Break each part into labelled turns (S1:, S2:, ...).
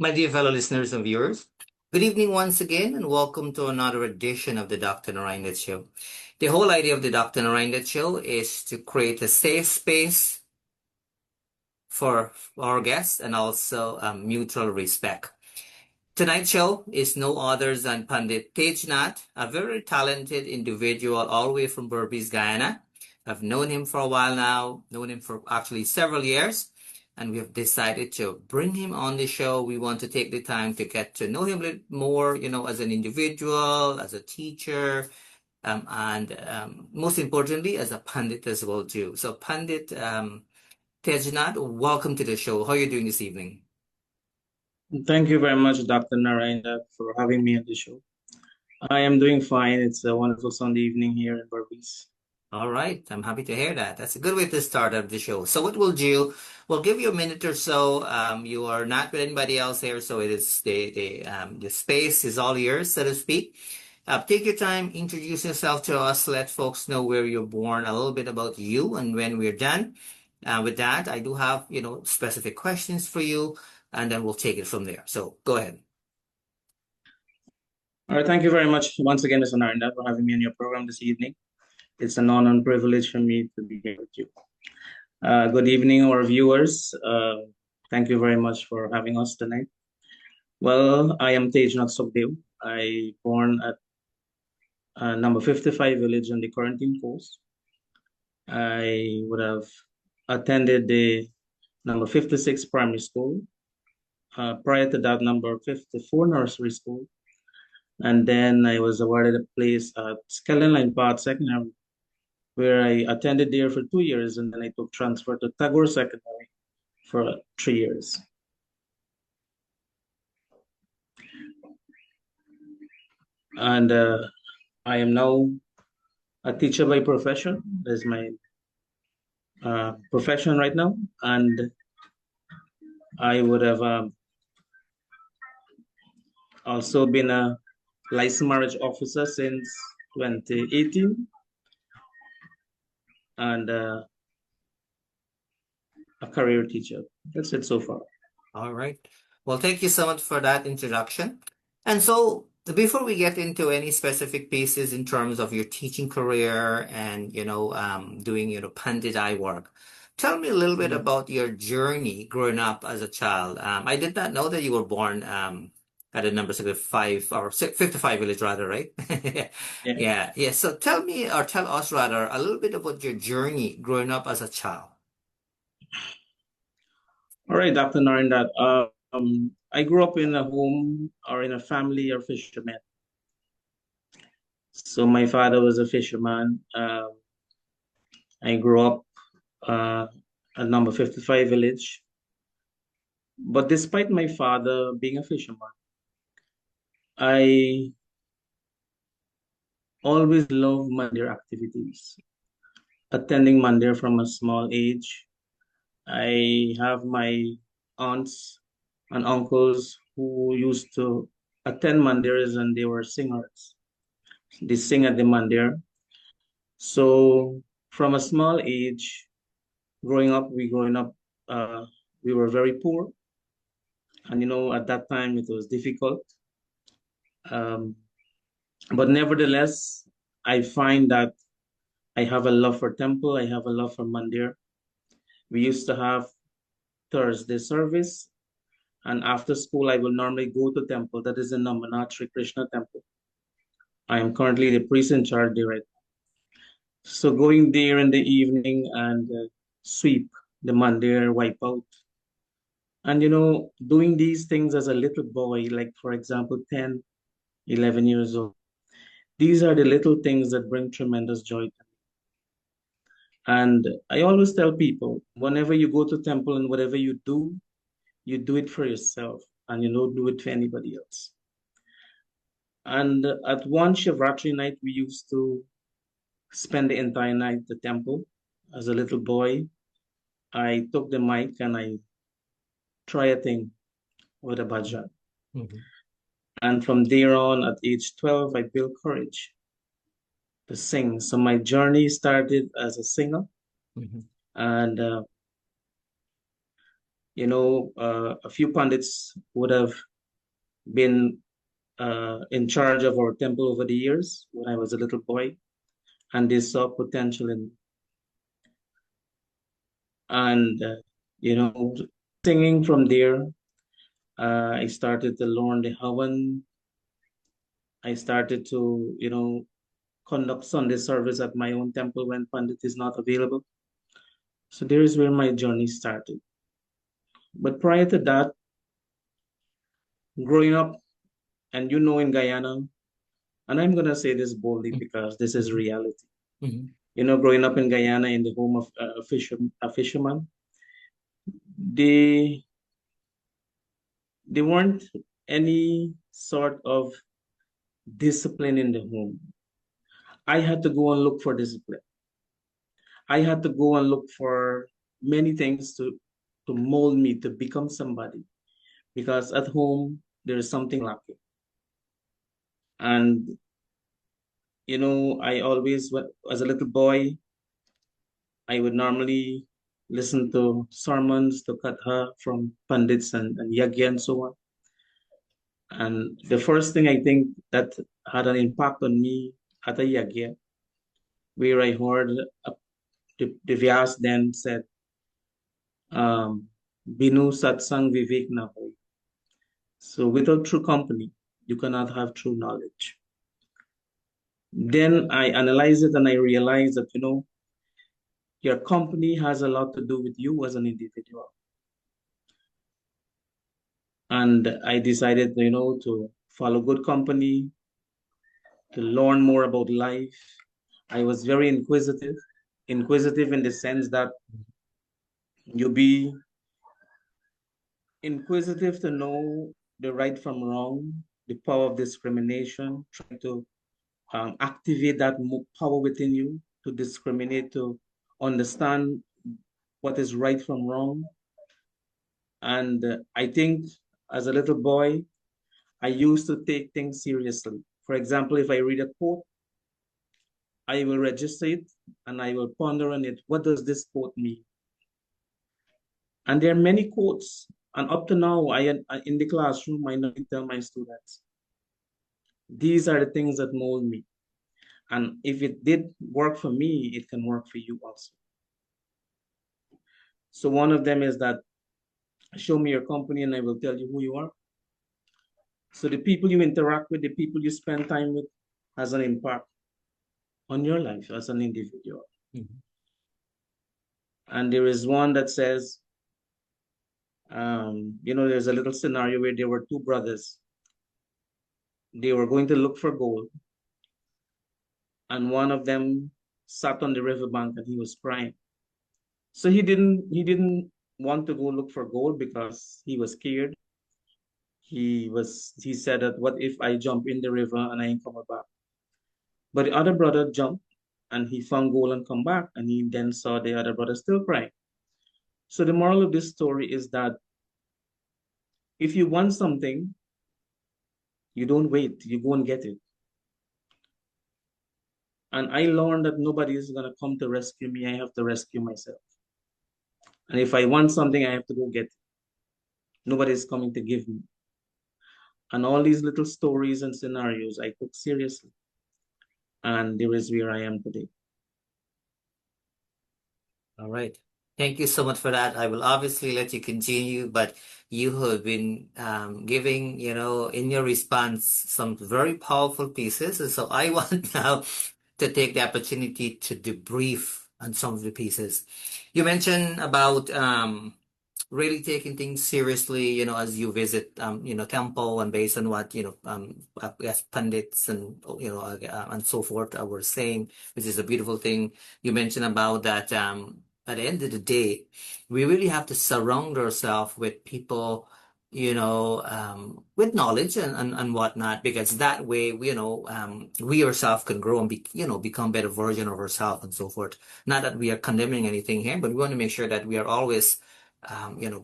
S1: My dear fellow listeners and viewers, good evening once again, and welcome to another edition of the Dr. Narine Dat Show. The whole idea of the Dr. Narine Dat Show is to create a safe space for our guests and also mutual respect. Tonight's show is no other than Pandit Tajnauth, a very talented individual all the way from Berbice, Guyana. I've known him for a while now, known him for actually several years, and we have decided to bring him on the show. We want to take the time to get to know him a little more, as an individual, as a teacher, and most importantly, as a Pandit as well too. So Pandit Tajnauth, welcome to the show. How are you doing this evening?
S2: Thank you very much, Dr. Narine Dat, for having me on the show. I am doing fine. It's a wonderful Sunday evening here in Berbice.
S1: All right, I'm happy to hear that. That's a good way to start of the show. So what we'll do, we'll give you a minute or so. You are not with anybody else here, so it is the space is all yours, so to speak. Take your time, introduce yourself to us, let folks know where you're born, a little bit about you, and when we're done with that, I do have specific questions for you, and then we'll take it from there. So go ahead.
S2: All right, thank you very much once again, Mr. Narine Dat, for having me on your program this evening. It's an honor and privilege for me to be here with you. Good evening, our viewers. Thank you very much for having us tonight. Well, I am Tajnauth Sookdeo. I born at number 55 village on the Quarantine Coast. I would have attended the number 56 primary school. Prior to that, number 54 nursery school. And then I was awarded a place at Skeleton Line Park Secondary, where I attended there for 2 years, and then I took transfer to Tagore Secondary for 3 years. And I am now a teacher by profession. That's my profession right now. And I would have also been a licensed marriage officer since 2018. And a career teacher. That's it so far.
S1: All right. Well, thank you so much for that introduction. And so before we get into any specific pieces in terms of your teaching career and, doing, Pandit work, tell me a little bit about your journey growing up as a child. I did not know that you were born at a number 55 or 55 village rather, right?
S2: Yeah.
S1: Yeah. So tell me, or tell us rather, a little bit about your journey growing up as a child.
S2: All right, Dr. Narine Dat. I grew up in a home or in a family of fishermen. So my father was a fisherman. I grew up at number 55 village. But despite my father being a fisherman, I always loved mandir activities, attending mandir from a small age. I have my aunts and uncles who used to attend mandirs, and they were singers. They sing at the mandir. So from a small age, growing up, we were very poor. And at that time it was difficult. But nevertheless, I find that I have a love for temple. I have a love for mandir. We used to have Thursday service, and after school, I will normally go to temple. That is in Namanat Sri Krishna temple. I am currently the priest in charge there right now. So going there in the evening and sweep the mandir, wipe out. And doing these things as a little boy, like for example, 10, 11 years old, these are the little things that bring tremendous joy to me. And I always tell people, whenever you go to temple and whatever you do it for yourself, and you don't do it for anybody else. And at one Shivratri night, we used to spend the entire night at the temple. As a little boy, I took the mic and I try a thing with a bhajan. And from there on, at age 12, I built courage to sing. So my journey started as a singer. And A few pundits would have been in charge of our temple over the years when I was a little boy, and they saw potential in me. And, singing from there, I started to learn the Havan. I started to, conduct Sunday service at my own temple when Pandit is not available. So there is where my journey started. But prior to that, growing up, and in Guyana, and I'm going to say this boldly because this is reality. Growing up in Guyana in the home of a fisherman, they weren't any sort of discipline in the home. I had to go and look for discipline. I had to go and look for many things to mold me to become somebody, because at home there is something lacking. And I always, as a little boy, I would normally listen to sermons, to katha from pandits and yagya and so on. And the first thing I think that had an impact on me at a yagya, where I heard the Vyas then said, Binu satsang vivek na hoy. So without true company, you cannot have true knowledge. Then I analyze it and I realize that, your company has a lot to do with you as an individual. And I decided, to follow good company, to learn more about life. I was very inquisitive in the sense that you be inquisitive to know the right from wrong, the power of discrimination, try to activate that power within you to discriminate, to understand what is right from wrong. And I think as a little boy, I used to take things seriously. For example, if I read a quote, I will register it and I will ponder on it. What does this quote mean? And there are many quotes. And up to now, in the classroom, I normally tell my students, these are the things that mold me. And if it did work for me, it can work for you also. So one of them is that, show me your company and I will tell you who you are. So the people you interact with, the people you spend time with, has an impact on your life as an individual. And there is one that says, there's a little scenario where there were two brothers. They were going to look for gold. And one of them sat on the riverbank and he was crying. So he didn't want to go look for gold because he was scared. He said that, what if I jump in the river and I ain't come back? But the other brother jumped and he found gold and come back, and he then saw the other brother still crying. So the moral of this story is that if you want something, you don't wait, you go and get it. And I learned that nobody is going to come to rescue me. I have to rescue myself. And if I want something, I have to go get it. Nobody is coming to give me. And all these little stories and scenarios I took seriously. And there is where I am today.
S1: All right. Thank you so much for that. I will obviously let you continue, but you have been giving, in your response, some very powerful pieces. And so I want now to take the opportunity to debrief on some of the pieces. You mentioned about really taking things seriously, as you visit, temple, and based on what, as pundits and, and so forth, were saying, which is a beautiful thing. You mentioned about that, at the end of the day, we really have to surround ourselves with people, with knowledge and whatnot, because that way, we ourselves can grow and become better version of ourselves and so forth. Not that we are condemning anything here, but we want to make sure that we are always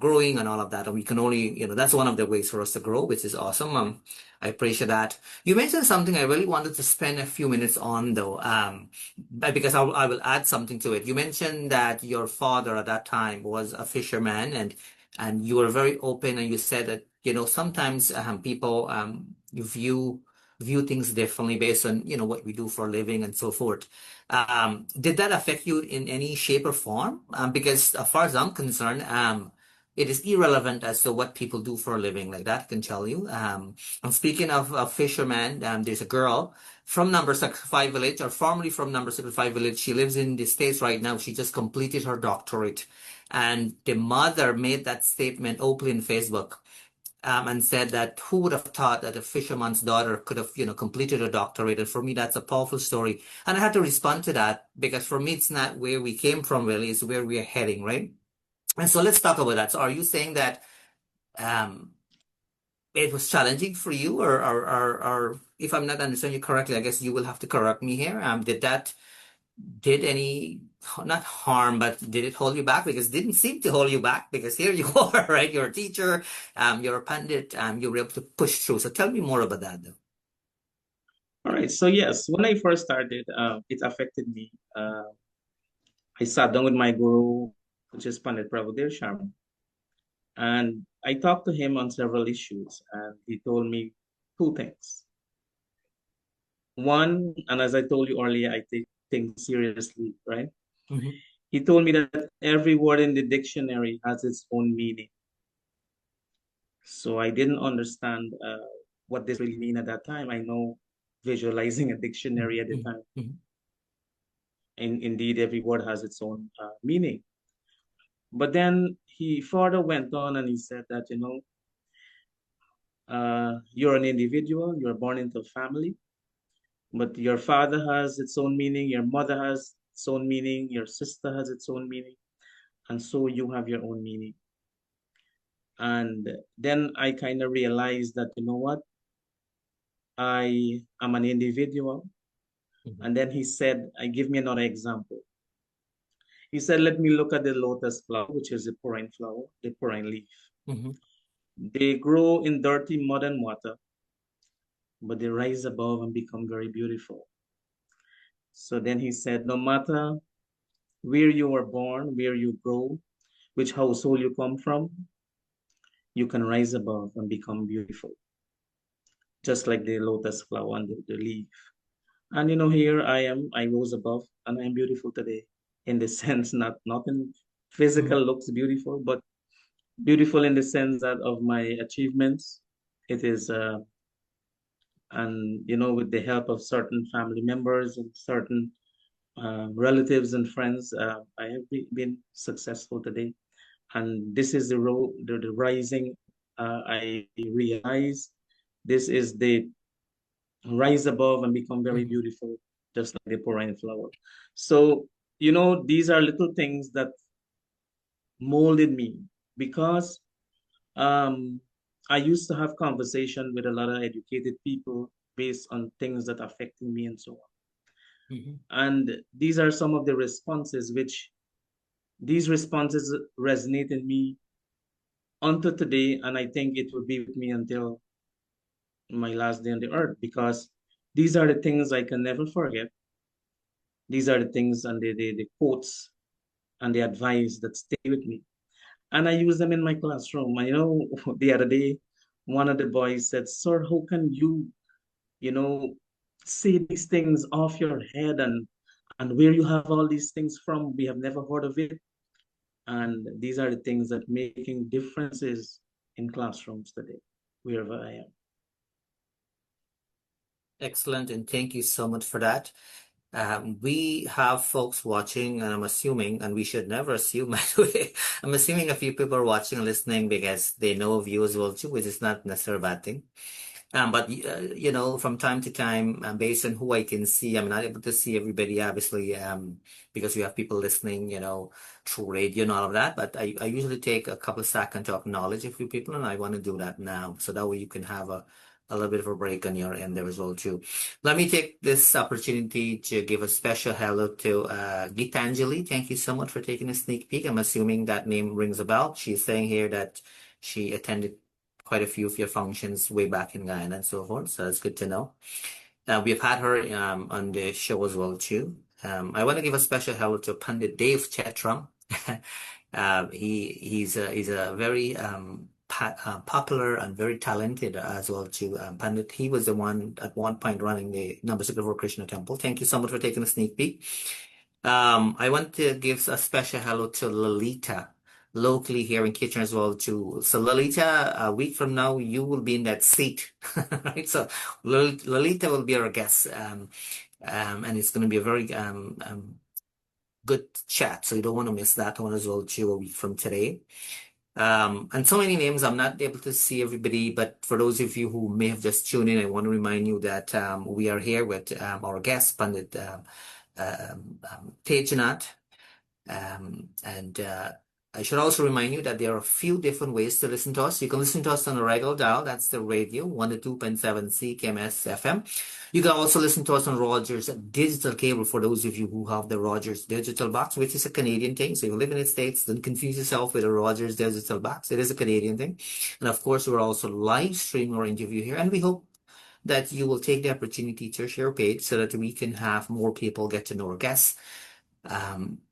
S1: growing and all of that. And we can only, that's one of the ways for us to grow, which is awesome. I appreciate that. You mentioned something I really wanted to spend a few minutes on, though, because I will add something to it. You mentioned that your father at that time was a fisherman, and and you were very open, and you said that, sometimes people you view things differently based on, what we do for a living and so forth. Did that affect you in any shape or form? Because as far as I'm concerned, it is irrelevant as to what people do for a living. Like that, I can tell you. I'm speaking of a fisherman. There's a girl from Number 65 Village, or formerly from Number 65 Village. She lives in the States right now. She just completed her doctorate. And the mother made that statement openly on Facebook, and said that who would have thought that a fisherman's daughter could have, completed a doctorate? And for me, that's a powerful story. And I had to respond to that because for me, it's not where we came from, really, it's where we are heading, right? And so let's talk about that. So are you saying that um, it was challenging for you, or if I'm not understanding you correctly, I guess you will have to correct me here. Did any, not harm, but did it hold you back? Because it didn't seem to hold you back, because here you are, right? You're a teacher, you're a pundit, you were able to push through. So tell me more about that, though.
S2: All right. So yes, when I first started, it affected me. I sat down with my guru, which is Pandit Prabhudev Sharma, and I talked to him on several issues, and he told me two things. One, and as I told you earlier, I take things seriously, right?
S1: Mm-hmm.
S2: He told me that every word in the dictionary has its own meaning. So I didn't understand what this really mean at that time. I know visualizing a dictionary at the time.
S1: Mm-hmm.
S2: And indeed, every word has its own meaning. But then he further went on and he said that, you're an individual, you're born into a family, but your father has its own meaning, your mother has its own meaning, your sister has its own meaning, and so you have your own meaning. And then I kind of realized that, you know what? I am an individual.
S1: Mm-hmm.
S2: And then he said, I give me another example. He said, let me look at the lotus flower, which is the pouring flower, the pouring leaf.
S1: Mm-hmm.
S2: They grow in dirty mud and water, but they rise above and become very beautiful. So then he said, no matter where you were born, where you grow, which household you come from, you can rise above and become beautiful, just like the lotus flower and the leaf. And here I am, I rose above and I'm beautiful today in the sense, not in physical looks beautiful, but beautiful in the sense that of my achievements. It is, and with the help of certain family members and certain relatives and friends, I have been successful today. And this is the role, the rising. I realize this is the rise above and become very
S1: Mm-hmm.
S2: beautiful, just like the pouring flower. So, these are little things that molded me because I used to have conversation with a lot of educated people based on things that affected me and so on.
S1: Mm-hmm.
S2: And these are some of the responses which these responses resonate in me until today, and I think it will be with me until my last day on the earth because these are the things I can never forget. These are the things and the quotes and the advice that stay with me. And I use them in my classroom. And the other day, one of the boys said, Sir, how can you know, say these things off your head and where you have all these things from? We have never heard of it. And these are the things that making differences in classrooms today, wherever I am.
S1: Excellent, and thank you so much for that. We have folks watching, and I'm assuming, and we should never assume, by the way, I'm assuming a few people are watching and listening because they know of you as well too, which is not necessarily a bad thing. But from time to time, based on who I can see, I'm not able to see everybody, obviously, because we have people listening, through radio and all of that. But I usually take a couple of seconds to acknowledge a few people, and I want to do that now, so that way you can have a little bit of a break on your end there as well too. Let me take this opportunity to give a special hello to Gitanjali. Thank you so much for taking a sneak peek. I'm assuming that name rings a bell. She's saying here that she attended quite a few of your functions way back in Guyana and so forth. So that's good to know. We've had her on the show as well too. I want to give a special hello to Pandit Dave Chetram. He's a very popular and very talented as well too. Pandit, he was the one at one point running the Nambasikavar Krishna Temple. Thank you so much for taking a sneak peek. I want to give a special hello to Lolita, locally here in Kitchener as well too. So Lolita, a week from now, you will be in that seat, right? So Lolita will be our guest, and it's going to be a very good chat. So you don't want to miss that one as well too, a week from today. And so many names, I'm not able to see everybody, but for those of you who may have just tuned in, I want to remind you that we are here with our guest, Pandit Tajnauth. And I should also remind you that there are a few different ways to listen to us. You can listen to us on a regular dial, that's the radio, 102.7 CKMS FM. You can also listen to us on Rogers digital cable for those of you who have the Rogers digital box, which is a Canadian thing. So if you live in the States, don't confuse yourself with a Rogers digital box. It is a Canadian thing. And of course, we're also live streaming our interview here, and we hope that you will take the opportunity to share our page so that we can have more people get to know our guests,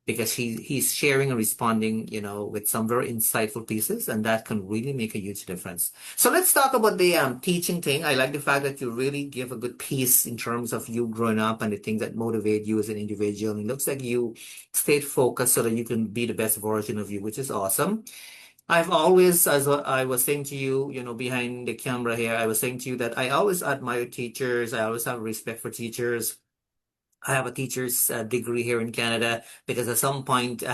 S1: because he's sharing and responding, with some very insightful pieces, and that can really make a huge difference. So let's talk about the teaching thing. I like the fact that you really give a good piece in terms of you growing up and the things that motivate you as an individual. And it looks like you stayed focused so that you can be the best version of you, which is awesome. I've always, as I was saying to you, behind the camera here, I was saying to you that I always admire teachers. I always have respect for teachers. I have a teacher's degree here in Canada because at some point, you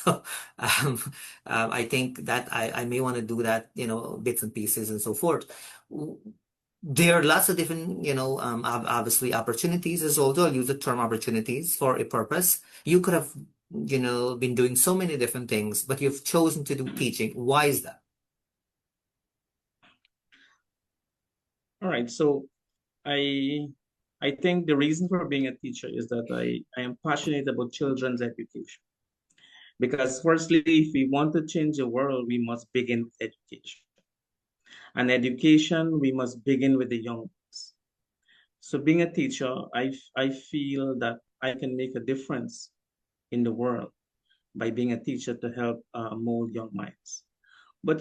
S1: know, um, I think that I may want to do that, bits and pieces and so forth. There are lots of different, obviously opportunities as well. I'll use the term opportunities for a purpose. You could have, been doing so many different things, but you've chosen to do teaching. Why is that?
S2: All right. So I I think the reason for being a teacher is that I am passionate about children's education. Because firstly, if we want to change the world, we must begin with education. And education, we must begin with the young ones. So being a teacher, I feel that I can make a difference in the world by being a teacher to help mold young minds. But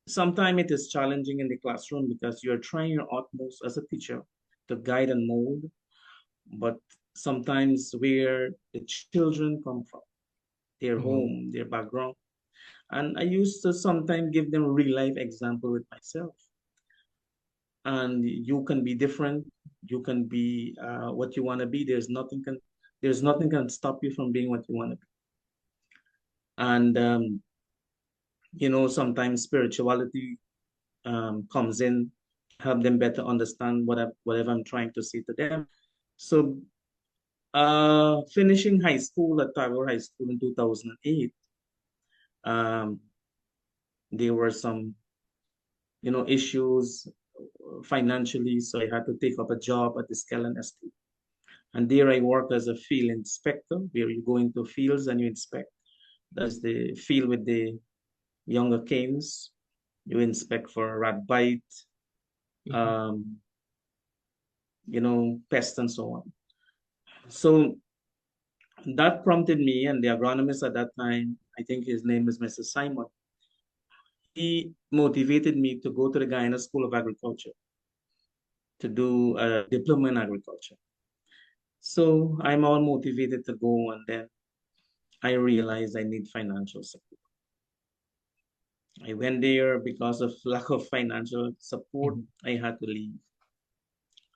S2: sometimes it is challenging in the classroom because you're trying your utmost as a teacher to guide and mold, but sometimes where the children come from, their
S1: Mhm,
S2: home, their background. And I used to sometimes give them real life example with myself. And you can be different. You can be what you want to be. There's nothing can stop you from being what you want to be. And sometimes spirituality comes in, help them better understand whatever I'm trying to say to them. So finishing high school at Tagore High School in 2008, um, there were some, issues financially, so I had to take up a job at the Skellen Estate. And there I work as a field inspector, where you go into fields and you inspect. That's the field with the younger canes. You inspect for rat bite,
S1: mhm,
S2: um, pests and so on. So that prompted me, and the agronomist at that time, I think his name is Mr. Simon, he motivated me to go to the Guyana School of Agriculture to do a diploma in agriculture. So I'm all motivated to go, and then I realized I need financial support. I went there because of lack of financial support.
S1: mhm,
S2: I had to leave.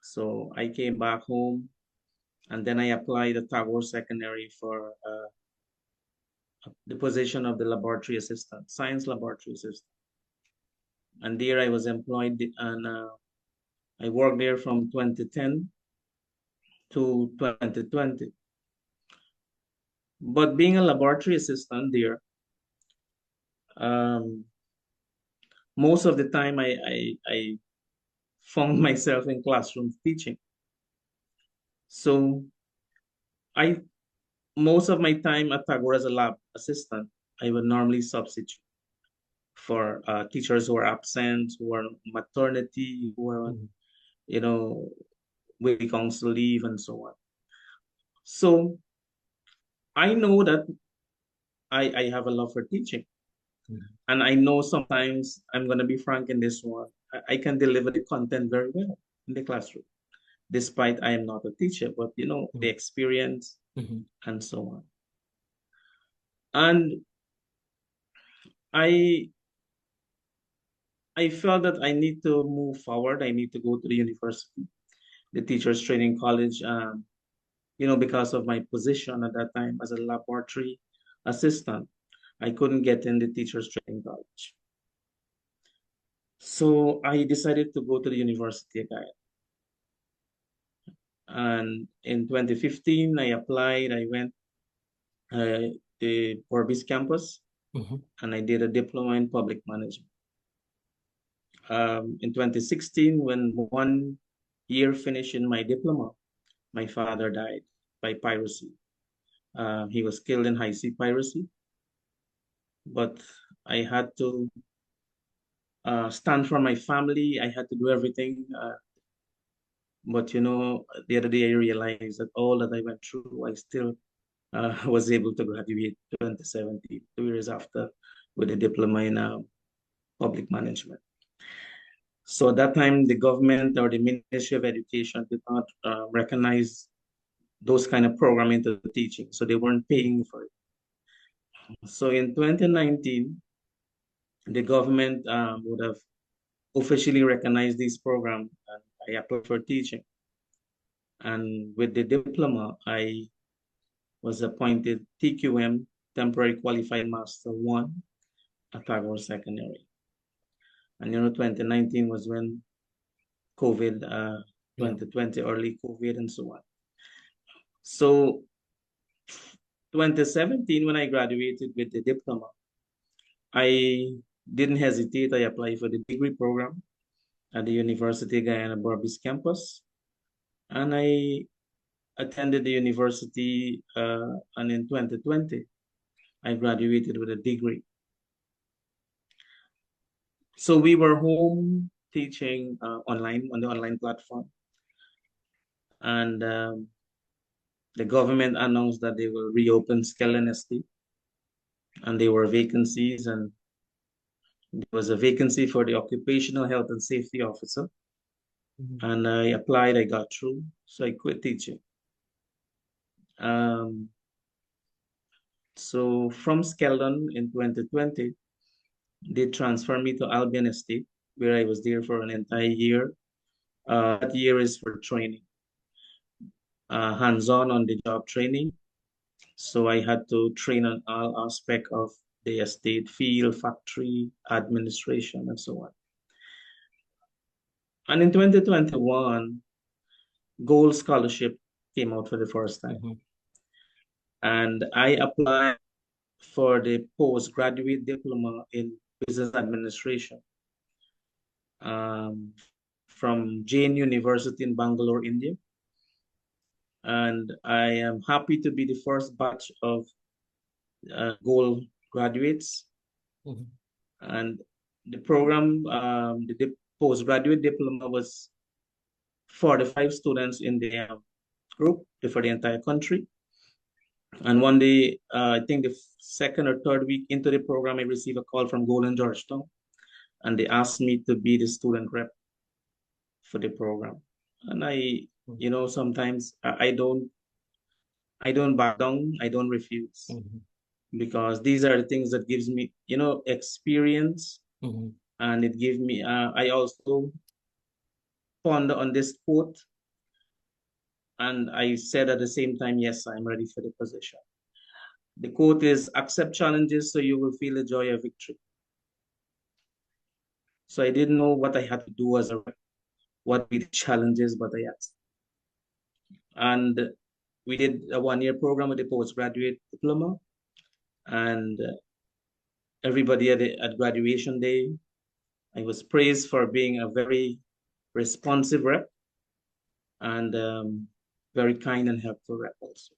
S2: So I came back home, and then I applied at Tagore Secondary for the position of the laboratory assistant, science laboratory assistant. And there I was employed, and I worked there from 2010 to 2020. But being a laboratory assistant there, um, most of the time I found myself in classrooms teaching. So I most of my time at Tagore as a lab assistant, I would normally substitute for teachers who are absent, who are on maternity, who are on,
S1: mhm,
S2: you know, week council leave and so on. So I know that I have a love for teaching.
S1: Mhm.
S2: And I know sometimes, I'm going to be frank in this one, I can deliver the content very well in the classroom, despite I am not a teacher, but the
S1: Mhm.
S2: experience
S1: Mhm.
S2: and so on. And I I felt that I need to move forward. I need to go to the university, the teachers training college, because of my position at that time as a laboratory assistant. I couldn't get in the teachers training college. So I decided to go to the university again. And in 2015, I applied. I went the Orbis campus
S1: Mhm.
S2: and I did a diploma in public management. In 2016, when 1 year finished in my diploma, my father died by piracy. He was killed in high sea piracy, but I had to stand for my family. I had to do everything. But the other day I realized that all that I went through, I still was able to graduate 2017, 2 years after, with a diploma in public management. So at that time, the government or the Ministry of Education did not recognize those kind of programming to teaching, so they weren't paying for it. So in 2019, the government would have officially recognized this program, and I applied for teaching. And with the diploma, I was appointed TQM, Temporary Qualified Master 1 at Tagore Secondary. And 2019 was when COVID,
S1: Yeah.
S2: 2020, early COVID, and so on. So 2017, when I graduated with the diploma, I didn't hesitate. I applied for the degree program at the University of Guyana Burbis campus. And I attended the university, and in 2020, I graduated with a degree. So we were home teaching online on the online platform. And the government announced that they will reopen Skellen Estate, and there were vacancies, and there was a vacancy for the occupational health and safety officer.
S1: Mhm.
S2: And I applied, I got through, so I quit teaching. Um, so from Skeldon in 2020, they transferred me to Albion Estate, where I was there for an entire year. That year is for training, hands-on on the job training. So I had to train on all aspect of the estate, field, factory, administration, and so on. And in 2021, Gold Scholarship came out for the first time.
S1: Mhm.
S2: And I applied for the postgraduate diploma in business administration, from Jain University in Bangalore, India. And I am happy to be the first batch of Gold graduates.
S1: Mhm.
S2: And the program, the postgraduate diploma was 45 students in the group for the entire country. And one day, I think the second or third week into the program, I received a call from Golden Georgetown, and they asked me to be the student rep for the program. And sometimes I don't back down, I don't refuse,
S1: Mhm.
S2: because these are the things that gives me, experience,
S1: Mhm.
S2: and it gives me. I also ponder on this quote, and I said at the same time, yes, I'm ready for the position. The quote is, accept challenges so you will feel the joy of victory. So I didn't know what I had to do as a rep, what be the challenges, but I asked. And we did a 1 year program with the postgraduate diploma, and everybody at graduation day, I was praised for being a very responsive rep, and very kind and helpful rep also.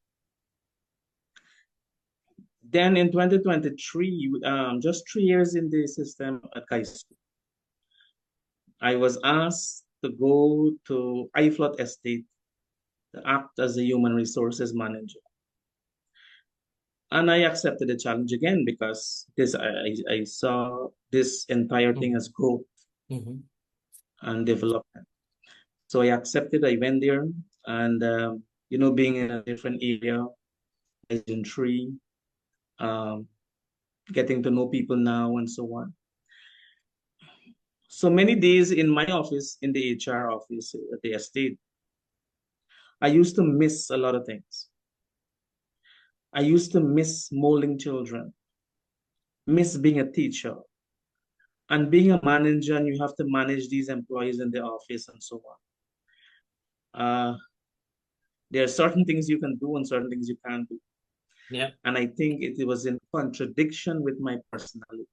S2: Then in 2023, just 3 years in the system at high school, I was asked to go to Iflot Estate to act as a human resources manager. And I accepted the challenge again because I saw this entire thing
S1: Mhm.
S2: as growth
S1: Mhm.
S2: and development. So I accepted. I went there, and being in a different area, tree, um, getting to know people now, and so on. So many days in my office, in the HR office at the estate, I used to miss a lot of things. I used to miss molding children, miss being a teacher, and being a manager, and you have to manage these employees in the office and so on. There are certain things you can do and certain things you can't do.
S1: Yeah.
S2: And I think it was in contradiction with my personality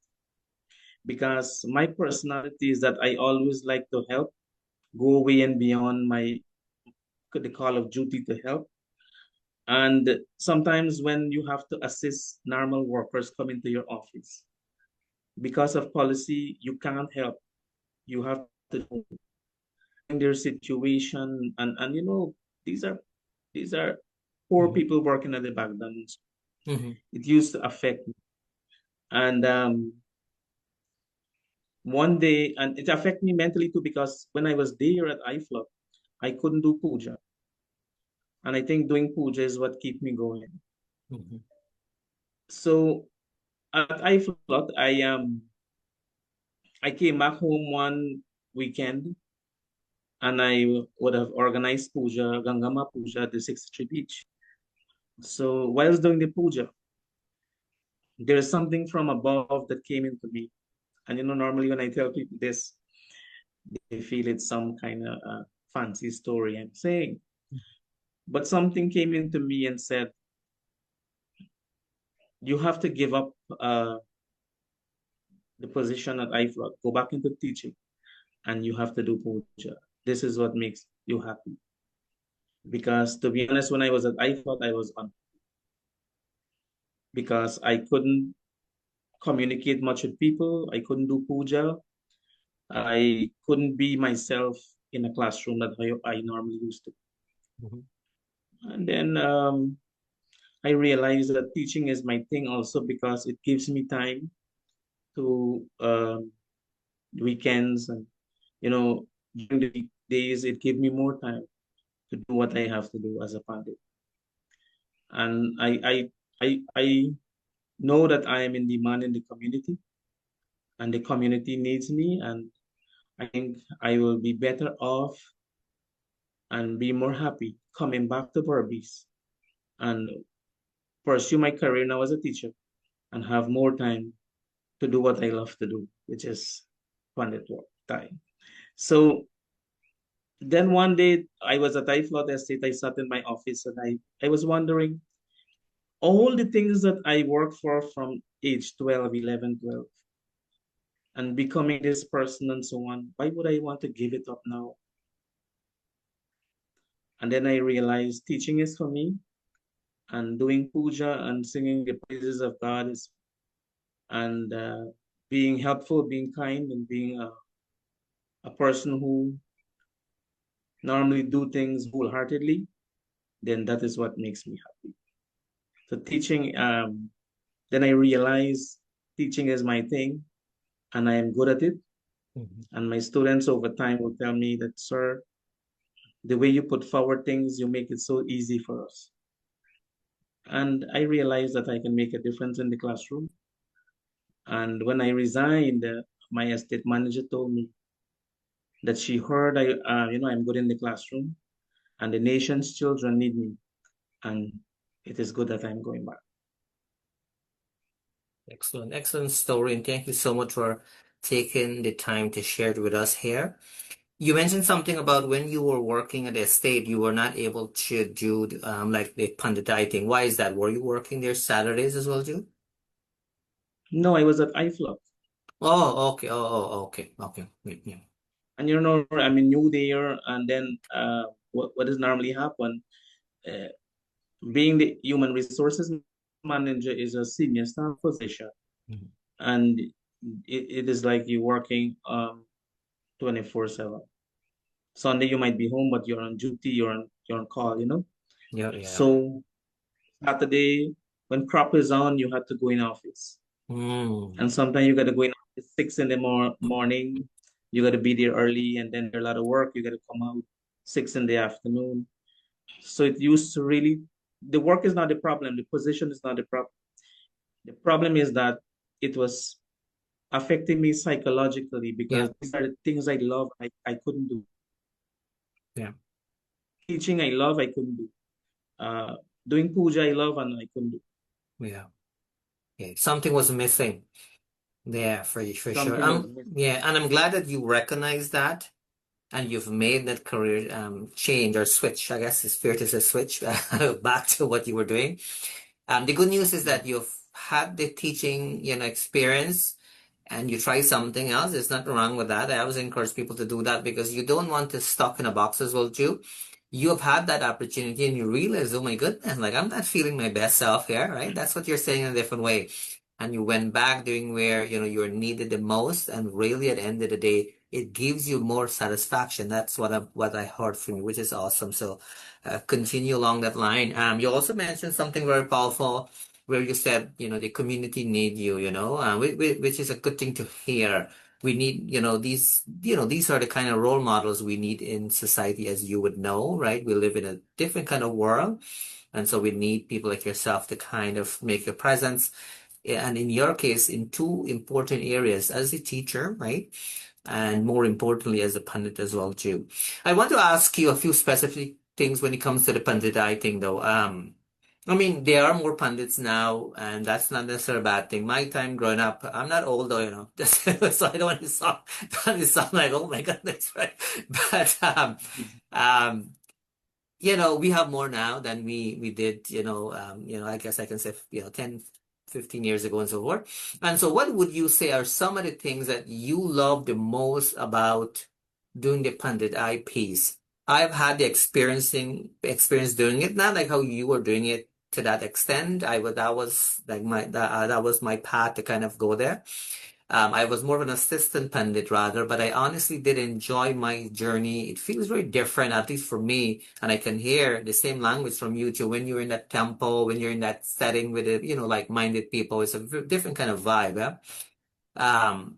S2: because my personality is that I always like to help, go away and beyond the call of duty to help. And sometimes when you have to assist normal workers come into your office, because of policy, you can't help. You have to in their situation, and these are these are poor
S1: Mhm.
S2: people working at the background.
S1: Mhm.
S2: It used to affect me, and one day, and it affected me mentally too because when I was there at IFLOC, I couldn't do puja, and I think doing puja is what keep me going.
S1: Mhm.
S2: So at IFLOC, I came back home one weekend and I would have organized puja, Gangama puja at the 63 beach. So whilst doing the puja, there is something from above that came into me. And normally when I tell people this, they feel it's some kind of fancy story I'm saying. But something came into me and said, you have to give up the position at IFLOC, go back into teaching, and you have to do puja. This is what makes you happy. Because to be honest, when I was at IFLOC, I was on because I couldn't communicate much with people. I couldn't do puja. I couldn't be myself in a classroom that I normally used to.
S1: Mhm.
S2: And then I realized that teaching is my thing also because it gives me time to weekends and during the weekdays it gives me more time to do what I have to do as a pandit. And I know that I am in demand in the community and the community needs me, and I think I will be better off and be more happy coming back to Berbice and pursue my career now as a teacher and have more time to do what I love to do, which is pandit work time. So then one day I was at iFlood Estate, I sat in my office and I was wondering all the things that I worked for from age 12, 11, 12, and becoming this person and so on. Why would I want to give it up now? And then I realized teaching is for me and doing puja and singing the praises of God is and being helpful, being kind, and being a person who normally do things wholeheartedly, then that is what makes me happy. So teaching, then I realize teaching is my thing and I am good at it.
S1: Mhm.
S2: And my students over time will tell me that, sir, the way you put forward things, you make it so easy for us. And I realized that I can make a difference in the classroom. And when I resigned, my estate manager told me that she heard I'm good in the classroom and the nation's children need me. And it is good that I'm going back.
S1: Excellent, excellent story, and thank you so much for taking the time to share it with us here. You mentioned something about when you were working at the estate, you were not able to do like the Panditai thing. Why is that? Were you working there Saturdays as well, too?
S2: No, I was at IFLOC.
S1: Oh, okay. Okay. Okay. Yeah.
S2: And I'm new there. And then what is normally happen, uh, being the human resources manager is a senior staff position.
S1: Mhm.
S2: And it is like you working 24/7. Sunday you might be home, but you're on duty, you're on call.
S1: Yeah. Yeah.
S2: So Saturday. when crop is on, you have to go in office. And sometimes you got to go in at 6 in the morning. You got to be there early, and then there's a lot of work. You got to come out 6 in the afternoon. So it used to really, the work is not the problem. The position is not the problem. The problem is that it was affecting me psychologically because these are the things I love, I couldn't do.
S1: Yeah.
S2: Teaching I love, I couldn't do. Doing puja I love and I couldn't do.
S1: Yeah. Yeah. Something was missing. Yeah, for sure.
S2: Something was missing.
S1: Yeah, and I'm glad that you recognize that and you've made that career change or switch. I guess it's fair to say switch back to what you were doing. The good news is that you've had the teaching, experience and you try something else. There's nothing wrong with that. I always encourage people to do that because you don't want to stuck in a box as well too. You have had that opportunity and you realize, oh my goodness, like I'm not feeling my best self here, right? That's what you're saying in a different way. And you went back doing where, you're needed the most. And really at the end of the day, it gives you more satisfaction. That's what I heard from you, which is awesome. So continue along that line. You also mentioned something very powerful where you said, the community need you, which is a good thing to hear. We need, these are the kind of role models we need in society, as you would know, right? We live in a different kind of world. And so we need people like yourself to kind of make a presence. And in your case, in two important areas, as a teacher, right? And more importantly, as a pundit as well, too. I want to ask you a few specific things when it comes to the Pandit thing, though. I mean, there are more pundits now, and that's not necessarily a bad thing. My time growing up, I'm not old though, so I don't want to sound like, oh my goodness, right? But um, we have more now than we did, I guess I can say, 10, 15 years ago and so forth. And so what would you say are some of the things that you love the most about doing the Pandit Eye piece? I've had the experience doing it, not like how you were doing it to that extent. That was like that was my path to kind of go there. I was more of an assistant pundit rather, but I honestly did enjoy my journey. It feels very different, at least for me, and I can hear the same language from you too. When you're in that temple, when you're in that setting with it, like-minded people, it's a different kind of vibe, yeah.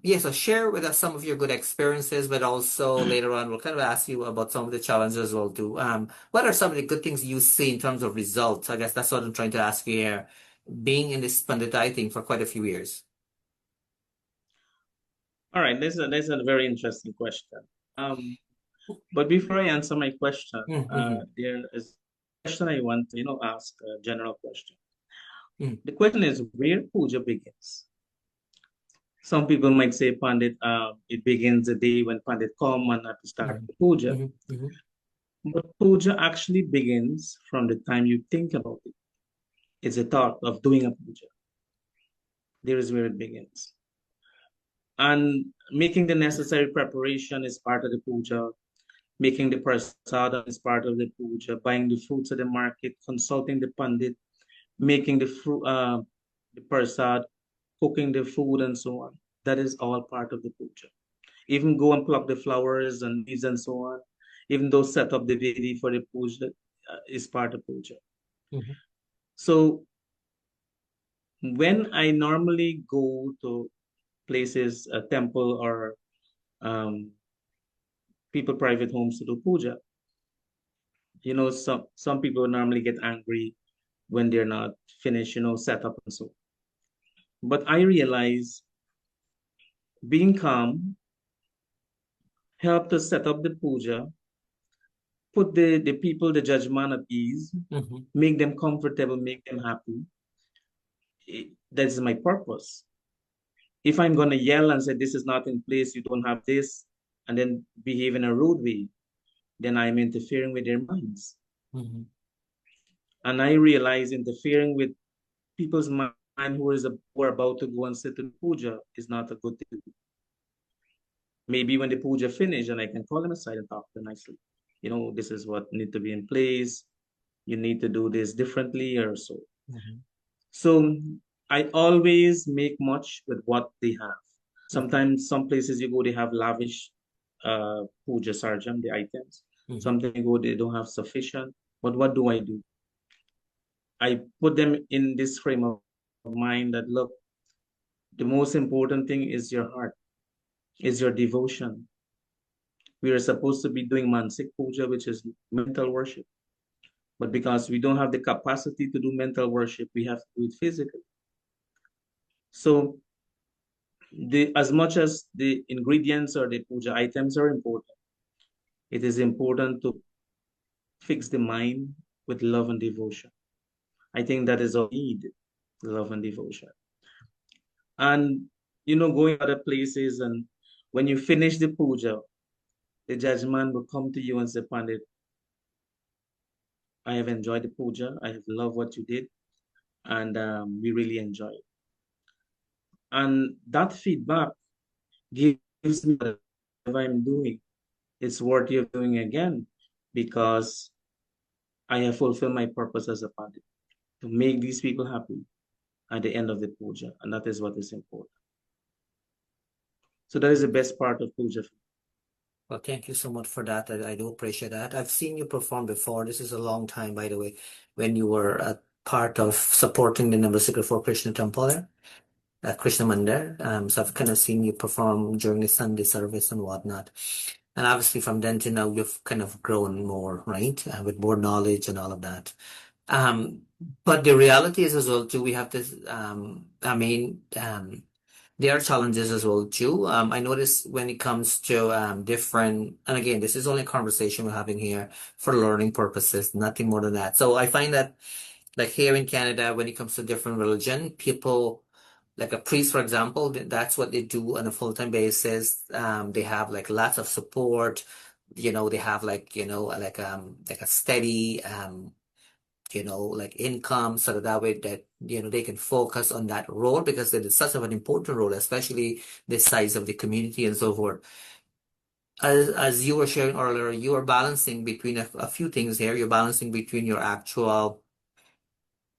S1: Yeah, so share with us some of your good experiences, but also later on we'll kind of ask you about some of the challenges as well too. What are some of the good things you see in terms of results? I guess that's what I'm trying to ask you here, being in this pandit thing for quite a few years.
S2: All right, this is a very interesting question. But before I answer my question, there is a question I want to, ask, a general question. The question is where puja begins. Some people might say, Pandit, it begins the day when Pandit come and not to start the puja. But puja actually begins from the time you think about it. It's a thought of doing a puja. There is where it begins. And making the necessary preparation is part of the puja. Making the prasad is part of the puja. Buying the fruits at the market, consulting the pandit, making the prasad, cooking the food, and so on. That is all part of the puja. Even go and pluck the flowers and leaves and so on. Even though set up the vedi for the puja is part of puja. So when I normally go to places, a temple or people private homes to do puja, some people normally get angry when they're not finished, set up and so on. But I realize being calm, help to set up the puja, put the people, the judgment at ease, make them comfortable, make them happy. That's my purpose. If I'm going to yell and say, this is not in place, you don't have this, and then behave in a rude way, then I'm interfering with their minds. And I realize interfering with people's mind who are about to go and sit in puja is not a good thing. Maybe when the puja finish, and I can call them aside and talk to them nicely. This is what need to be in place. You need to do this differently or so. So I always make much with what they have. Sometimes some places you go, they have lavish puja sarjam, the items. Sometimes you go, they don't have sufficient. But what do? I put them in this frame of mind that look, the most important thing is your heart, is your devotion. We are supposed to be doing Mansik Puja, which is mental worship. But because we don't have the capacity to do mental worship, we have to do it physically. So as much as the ingredients or the puja items are important, it is important to fix the mind with love and devotion. I think that is all we need, love and devotion. And going other places, and when you finish the puja, the judgment will come to you and say, Pandit, I have enjoyed the puja. I have loved what you did, and we really enjoy it. And that feedback gives me whatever I'm doing, it's worthy of doing again, because I have fulfilled my purpose as a Pandit, to make these people happy at the end of the puja, and that is what is important. So that is the best part of puja.
S1: Well, thank you so much for that. I do appreciate that. I've seen you perform before. This is a long time, by the way, when you were a part of supporting the Navasikkha for Krishna temple there, at Krishna Mandir. So I've kind of seen you perform during the Sunday service and whatnot. And obviously from then to now, you've kind of grown more, right? With more knowledge and all of that. Um, but the reality is as well too, we have this, there are challenges as well too. I notice when it comes to different, and again, this is only a conversation we're having here for learning purposes, nothing more than that. So I find that like here in Canada, when it comes to different religion, people like a priest, for example, that's what they do on a full-time basis. They have like lots of support. They have like a steady like income so that way that they can focus on that role because it is such of an important role, especially the size of the community and so forth. As you were sharing earlier, you are balancing between a few things here. You're balancing between your actual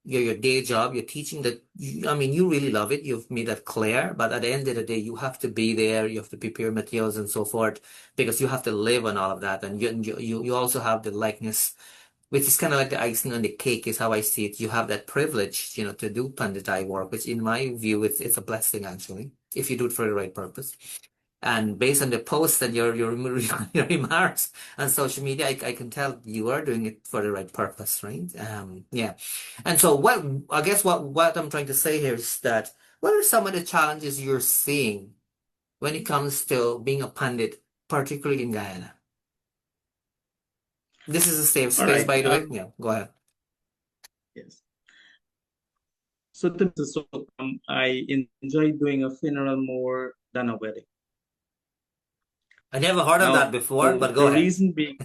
S1: your day job, you're teaching that I mean you really love it, you've made that clear, but at the end of the day you have to be there, you have to prepare materials and so forth because you have to live on all of that, and you also have the likeness, which is kind of like the icing on the cake is how I see it. You have that privilege, to do Panditai work, which in my view it's a blessing actually, if you do it for the right purpose. And based on the posts and your remarks on social media, I can tell you are doing it for the right purpose, right? Yeah. And so I guess what I'm trying to say here is that what are some of the challenges you're seeing when it comes to being a pundit, particularly in Guyana? This is a safe
S2: All
S1: space,
S2: right.
S1: by the way. Yeah, go ahead.
S2: Yes. So I enjoy doing a funeral more than a wedding.
S1: I never heard of that
S2: Now,
S1: before,
S2: the,
S1: but go
S2: the
S1: ahead.
S2: reason being,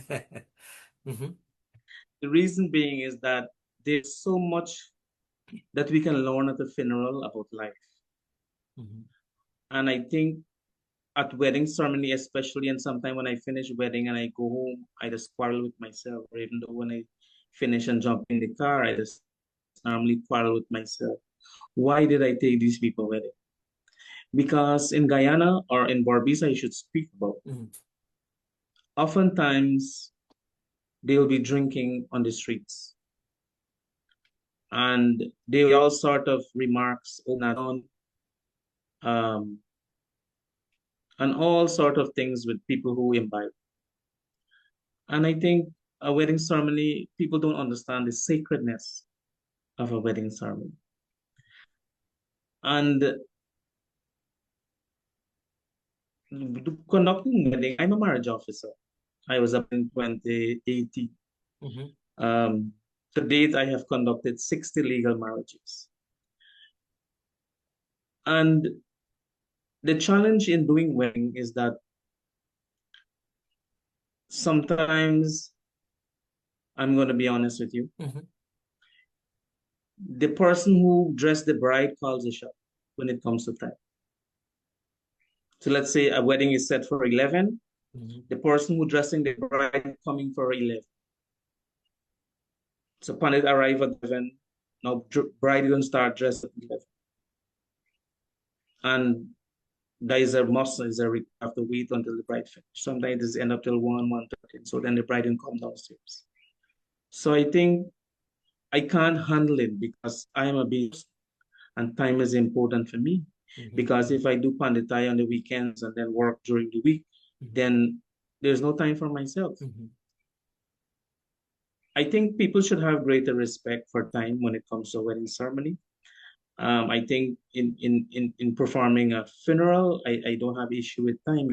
S1: hmm
S2: the reason being is that there's so much that we can learn at a funeral about life.
S1: hmm
S2: And I think at wedding ceremony, especially, and sometime when I finish wedding and I go home, I just quarrel with myself. Or even though when I finish and jump in the car, I just normally quarrel with myself. Why did I take these people wedding? Because in Guyana or in Barbados, I should speak about,
S1: hmm
S2: oftentimes they will be drinking on the streets. And they will all sort of remarks um, and all sort of things with people who imbibe. And I think a wedding ceremony, people don't understand the sacredness of a wedding ceremony. And conducting wedding, I'm a marriage officer. I was up in 2018.
S1: hmm
S2: To date, I have conducted 60 legal marriages. And the challenge in doing wedding is that sometimes, I'm going to be honest with you,
S1: hmm
S2: the person who dressed the bride calls the shot when it comes to time. So let's say a wedding is set for 11,
S1: hmm
S2: the person who dressing the bride coming for 11. So upon it arrive at 11, now bride gonna start dressed at 11. And there is a must, is a have to wait until the bride finish. Sometimes it's end up till 1:30. So then the bride can come downstairs. So I think I can't handle it because I am a business and time is important for me.
S1: Mhm.
S2: Because if I do panditai on the weekends and then work during the week,
S1: Mhm.
S2: then there's no time for myself.
S1: Mhm.
S2: I think people should have greater respect for time when it comes to a wedding ceremony. I think in performing a funeral, I don't have issue with time.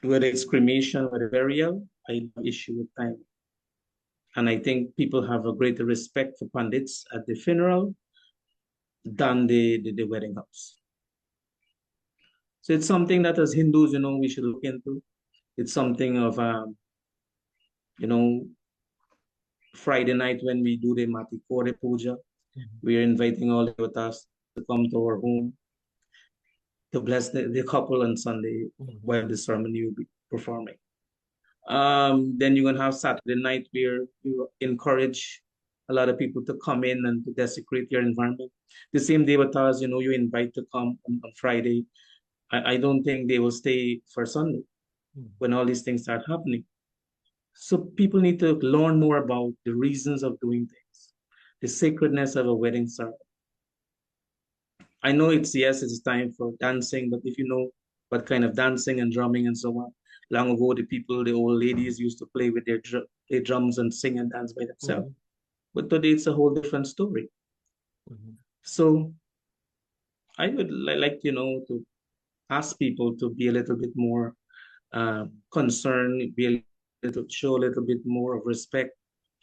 S2: Whether it's cremation, whether burial, I have issue with time. And I think people have a greater respect for pundits at the funeral than the wedding house. So it's something that as Hindus, we should look into. It's something of, you know, Friday night when we do the Mati Kore Puja,
S1: Mhm.
S2: we are inviting all the avatars to come to our home to bless the couple on Sunday
S1: Mhm.
S2: while the ceremony will be performing. Then you're gonna have Saturday night where you encourage a lot of people to come in and to desecrate your environment. The same day avatars, you invite to come on Friday. I don't think they will stay for Sunday
S1: Mhm.
S2: when all these things start happening. So people need to learn more about the reasons of doing things, the sacredness of a wedding ceremony. I know it's yes, it's time for dancing, but if you know what kind of dancing and drumming and so on, long ago the old ladies used to play with their drums and sing and dance by themselves.
S1: Mhm.
S2: But today it's a whole different story.
S1: Mhm.
S2: So I would like to ask people to be a little bit more concerned, show a little bit more of respect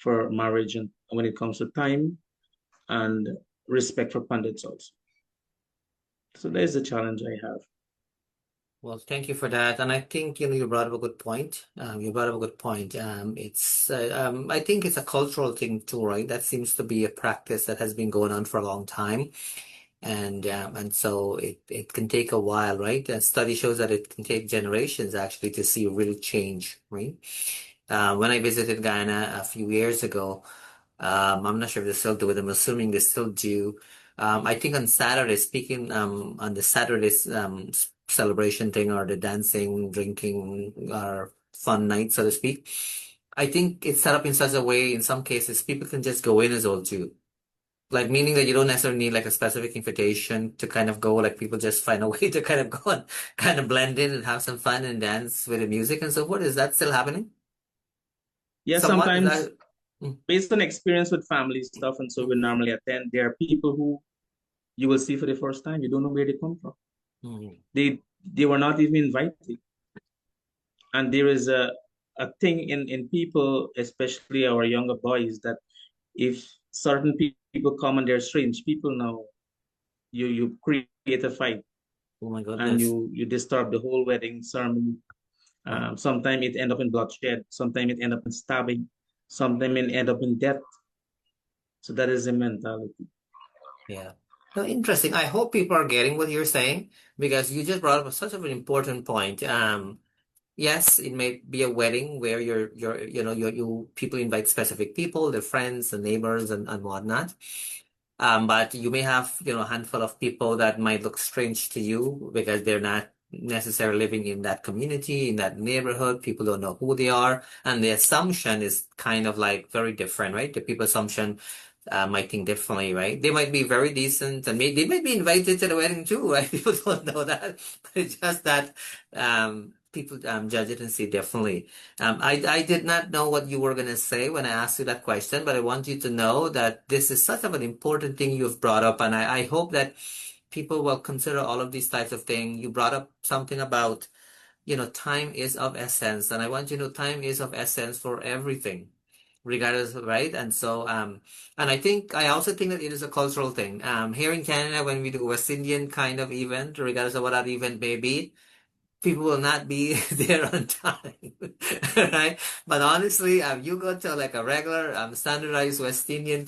S2: for marriage and when it comes to time and respect for pundits also. So there's the challenge I have.
S1: Well, thank you for that. And I think, you brought up a good point. You brought up a good point. I think it's a cultural thing too, right? That seems to be a practice that has been going on for a long time. And so it can take a while, right? A study shows that it can take generations actually to see real change, right? When I visited Guyana a few years ago, I'm not sure if they still do it. I'm assuming they still do. I think on Saturday, speaking on the Saturday's celebration thing or the dancing, drinking, or fun night, so to speak. I think it's set up in such a way, in some cases, people can just go in as well too. Like meaning that you don't necessarily need like a specific invitation to kind of go, like people just find a way to kind of go and kind of blend in and have some fun and dance with the music and so forth. Is that still happening?
S2: Yeah,
S1: Somewhat? Is
S2: sometimes
S1: that? Mm,
S2: based on experience with family stuff and so we
S1: mm,
S2: normally attend, there are people who you will see for the first time. You don't know where they come from.
S1: mm,
S2: They were not even invited. And there is a thing in people, especially our younger boys, that if certain people come and they're strange people now, you create a fight
S1: oh my
S2: and
S1: goodness.
S2: you disturb the whole wedding ceremony.
S1: Wow.
S2: Sometimes it end up in bloodshed. Sometimes it end up in stabbing. Sometimes it end up in death. So that is the mentality.
S1: Yeah. No, interesting. I hope people are getting what you're saying because you just brought up such of an important point. Yes, it may be a wedding where you people invite specific people, their friends and neighbors and whatnot. But you may have, a handful of people that might look strange to you because they're not necessarily living in that community, in that neighborhood. People don't know who they are. And the assumption is kind of like very different, right? The people assumption might think differently, right? They might be very decent and they might be invited to the wedding too, right? People don't know that. It's just that people judge it and see differently. I did not know what you were going to say when I asked you that question, but I want you to know that this is such of an important thing you've brought up, and I hope that people will consider all of these types of things. You brought up something about, time is of essence, and I want you to know time is of essence for everything, regardless, right? And I also think that it is a cultural thing. Here in Canada, when we do West Indian kind of event, regardless of what that event may be, people will not be there on time, right? But honestly, you go to like a regular standardized West Indian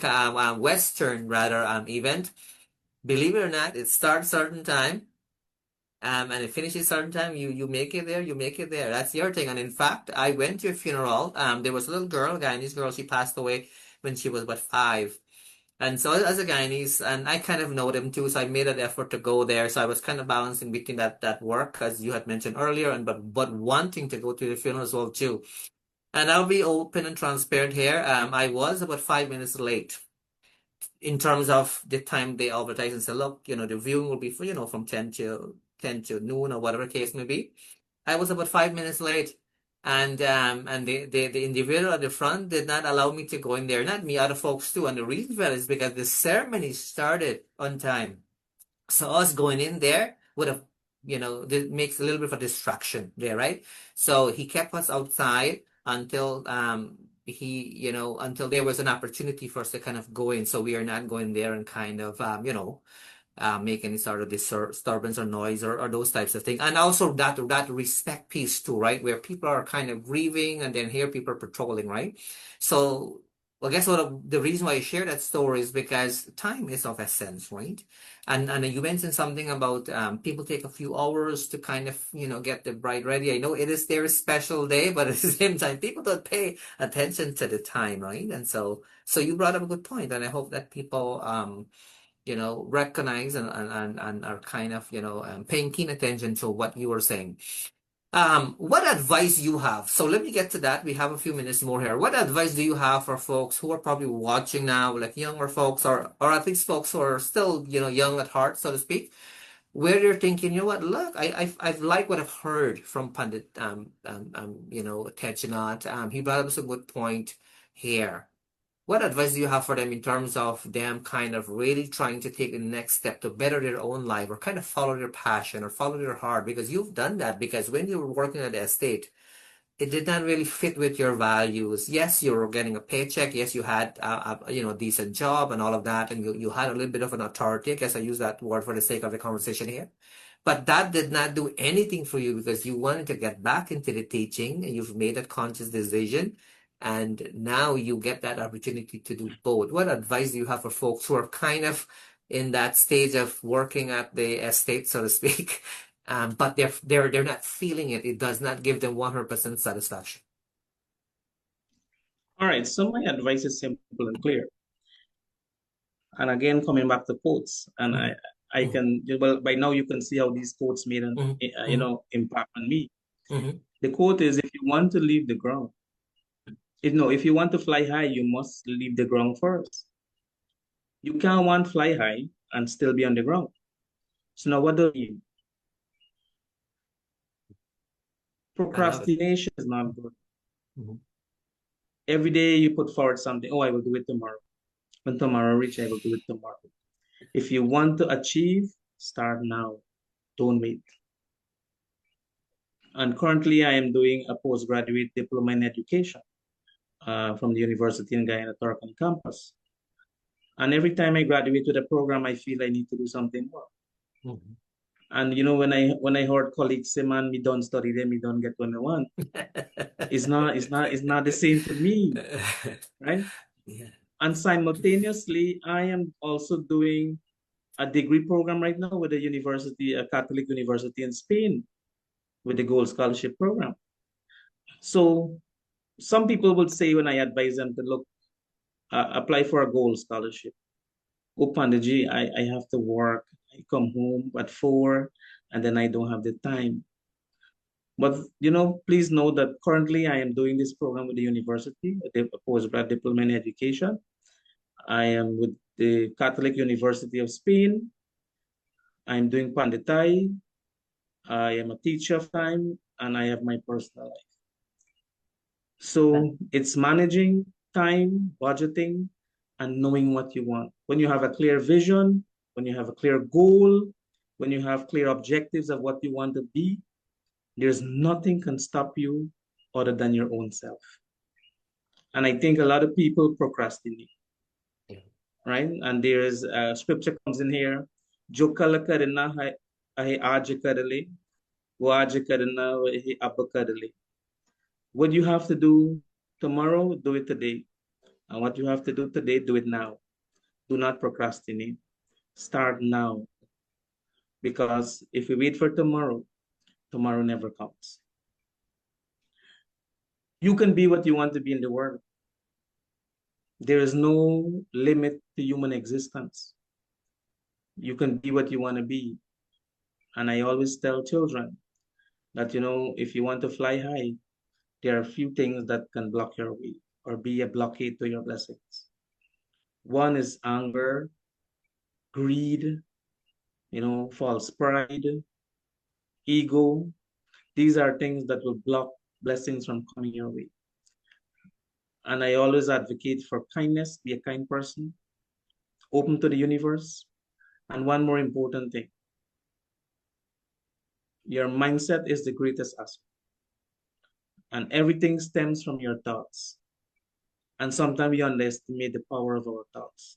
S1: Western rather event. Believe it or not, it starts certain time. And it finishes certain time. You make it there. You make it there. That's your thing. And in fact, I went to a funeral. There was a little girl, a Guyanese girl. She passed away when she was about 5. And so as a Guyanese, and I kind of know them too, so I made an effort to go there. So I was kind of balancing between that work, as you had mentioned earlier, and but wanting to go to the funeral as well too. And I'll be open and transparent here. I was about 5 minutes late in terms of the time they advertise and say, look, the viewing will be for, from 10 to noon or whatever case may be. I was about 5 minutes late. And the individual at the front did not allow me to go in there. Not me, other folks too. And the reason for that is because the ceremony started on time. So us going in there would have, this makes a little bit of a distraction there, right? So he kept us outside until until there was an opportunity for us to kind of go in. So we are not going there and kind of make any sort of disturbance or noise or those types of things. And also that respect piece too, right? Where people are kind of grieving and then here people are patrolling, right? So well, guess what? The reason why I share that story is because time is of essence, right? And you mentioned something about people take a few hours to kind of get the bride ready. I know it is their special day, but at the same time, people don't pay attention to the time, right? And so you brought up a good point, and I hope that people recognize and are kind of paying keen attention to what you were saying. What advice you have? So let me get to that. We have a few minutes more here. What advice do you have for folks who are probably watching now, like younger folks or at least folks who are still, young at heart, so to speak, where you're thinking, what, look, I've liked what I've heard from Pandit Tajnauth. He brought up a good point here. What advice do you have for them in terms of them kind of really trying to take the next step to better their own life or kind of follow their passion or follow their heart? Because you've done that, because when you were working at the estate, it did not really fit with your values. Yes, you were getting a paycheck. Yes, you had a decent job and all of that, and you had a little bit of an authority. I guess I use that word for the sake of the conversation here. But that did not do anything for you because you wanted to get back into the teaching and you've made that conscious decision. And now you get that opportunity to do both. What advice do you have for folks who are kind of in that stage of working at the estate, so to speak, but they're not feeling it. It does not give them 100% satisfaction.
S2: All right, so my advice is simple and clear. And again, coming back to quotes, and I can, well, by now you can see how these quotes made an impact on me. The quote is, if you want to leave the ground, if you want to fly high, you must leave the ground first. You can't want to fly high and still be on the ground. So now what do you mean? Procrastination is not good. Every day you put forward something, I will do it tomorrow. When tomorrow reach, I will do it tomorrow. If you want to achieve, start now. Don't wait. And currently I am doing a postgraduate diploma in education from the university in Guyana Turkan campus. And every time I graduate with a program, I feel I need to do something more. And when I heard colleagues say, "Man, me don't study them, me don't get what I want," it's not the same for me, right? Yeah. And simultaneously, I am also doing a degree program right now with a Catholic university in Spain, with the Gold Scholarship program. So some people would say when I advise them to look, apply for a Gold Scholarship. Pandaji, I have to work. I come home at 4 and then I don't have the time. But, please know that currently I am doing this program with the university, a postgrad diploma in education. I am with the Catholic University of Spain. I'm doing Panditai. I am a teacher of time, and I have my personal life. So it's managing time, budgeting, and knowing what you want. When you have a clear vision, when you have a clear goal, when you have clear objectives of what you want to be, there's nothing can stop you other than your own self. And I think a lot of people procrastinate, right? And there's scripture comes in here. What you have to do tomorrow, do it today. And what you have to do today, do it now. Do not procrastinate. Start now. Because if we wait for tomorrow, tomorrow never comes. You can be what you want to be in the world. There is no limit to human existence. You can be what you want to be. And I always tell children that, if you want to fly high, there are a few things that can block your way or be a blockade to your blessings. One is anger, greed, false pride, ego. These are things that will block blessings from coming your way. And I always advocate for kindness, be a kind person, open to the universe. And one more important thing, your mindset is the greatest asset. And everything stems from your thoughts. And sometimes we underestimate the power of our thoughts.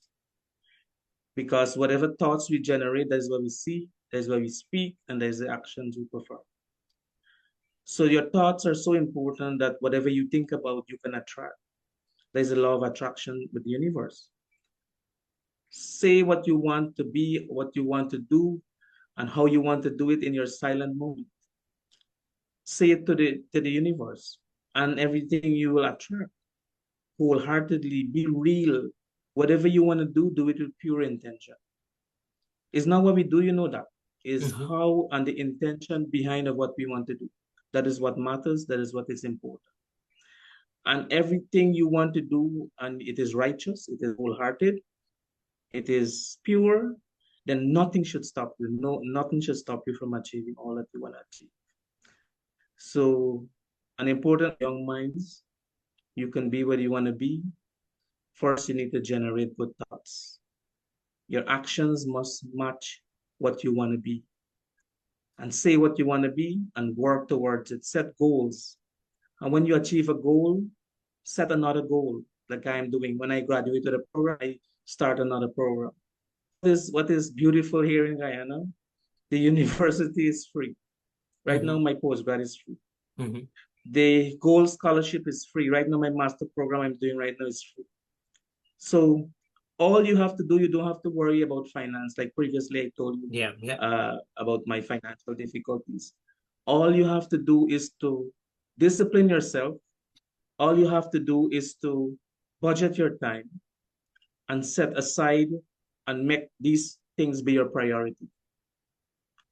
S2: Because whatever thoughts we generate, that is what we see, that is what we speak, and that is the actions we perform. So your thoughts are so important that whatever you think about, you can attract. There's a law of attraction with the universe. Say what you want to be, what you want to do, and how you want to do it in your silent moment. Say it to the universe, and everything you will attract. Wholeheartedly, be real. Whatever you want to do it with pure intention. It's not what we do, you know that. It's how and the intention behind of what we want to do. That is what matters. That is what is important. And everything you want to do, and it is righteous, it is wholehearted, it is pure, then nothing should stop you. No, nothing should stop you from achieving all that you want to achieve. So, an important young minds, you can be where you want to be. First, you need to generate good thoughts. Your actions must match what you want to be. And say what you want to be and work towards it. Set goals. And when you achieve a goal, set another goal, like I am doing. When I graduated a program, I start another program. What is beautiful here in Guyana? The university is free. Right now, my postgrad is free. The gold scholarship is free. Right now, my master program I'm doing right now is free. So all you have to do, you don't have to worry about finance. Like previously, I told you about my financial difficulties. All you have to do is to discipline yourself. All you have to do is to budget your time and set aside and make these things be your priority.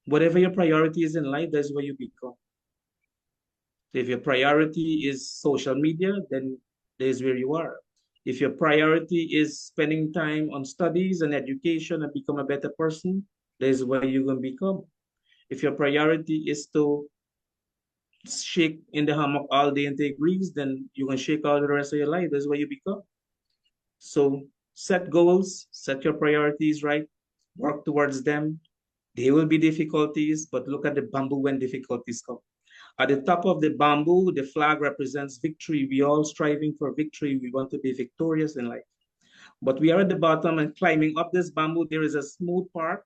S2: Whatever your priority is in life, that's where you become. If your priority is social media, then there's where you are. If your priority is spending time on studies and education and become a better person, there's where you're going to become. If your priority is to shake in the hammock all day and take breaks, then you're going to shake all the rest of your life. That's where you become. So set goals, set your priorities right, work towards them. There will be difficulties, but look at the bamboo when difficulties come. At the top of the bamboo, the flag represents victory. We all striving for victory. We want to be victorious in life. But we are at the bottom and climbing up this bamboo, there is a smooth part